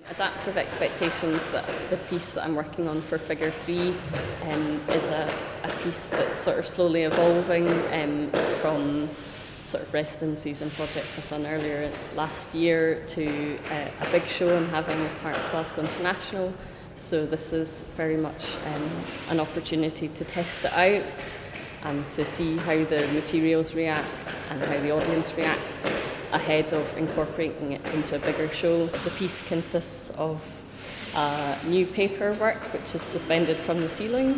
Adaptive expectations, that the piece that I'm working on for Figure 3 is a piece that's sort of slowly evolving from sort of residencies and projects I've done earlier last year to a big show I'm having as part of Glasgow International. So this is very much an opportunity to test it out and to see how the materials react and how the audience reacts ahead of incorporating it into a bigger show. The piece consists of new paper work which is suspended from the ceiling,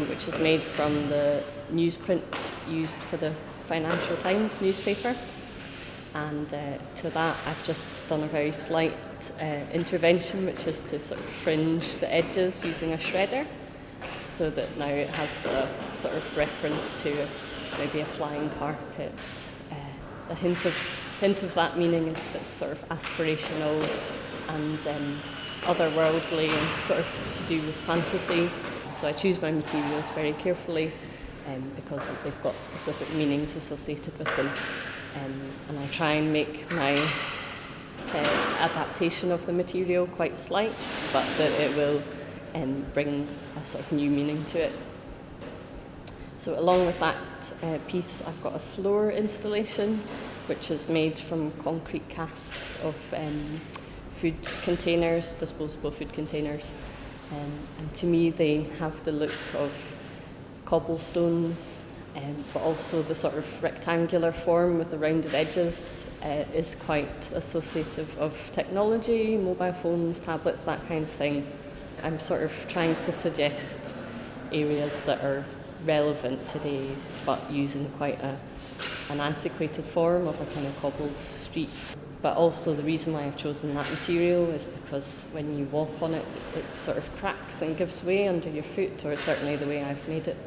which is made from the newsprint used for the Financial Times newspaper. And to that I've just done a very slight intervention, which is to sort of fringe the edges using a shredder, so that now it has a sort of reference to maybe a flying carpet. A hint of that meaning is that it's sort of aspirational and otherworldly and sort of to do with fantasy. So I choose my materials very carefully because they've got specific meanings associated with them. And I try and make my adaptation of the material quite slight, but that it will bring a sort of new meaning to it. So along with that piece, I've got a floor installation which is made from concrete casts of food containers, disposable food containers. And to me they have the look of cobblestones, but also the sort of rectangular form with the rounded edges is quite associative of technology, mobile phones, tablets, that kind of thing. I'm sort of trying to suggest areas that are relevant today, but using quite an antiquated form of a kind of cobbled street. But also the reason why I've chosen that material is because when you walk on it, it sort of cracks and gives way under your foot, or certainly the way I've made it.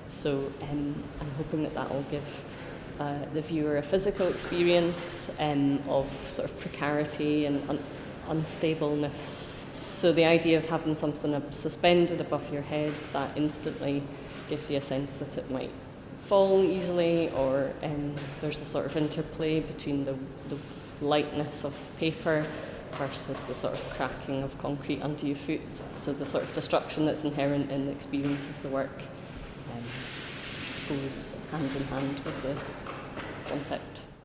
So I'm hoping that will give the viewer a physical experience of sort of precarity and unstableness. So the idea of having something suspended above your head that instantly gives you a sense that it might fall easily, or there's a sort of interplay between the lightness of paper versus the sort of cracking of concrete under your foot. So the sort of destruction that's inherent in the experience of the work goes hand in hand with the concept.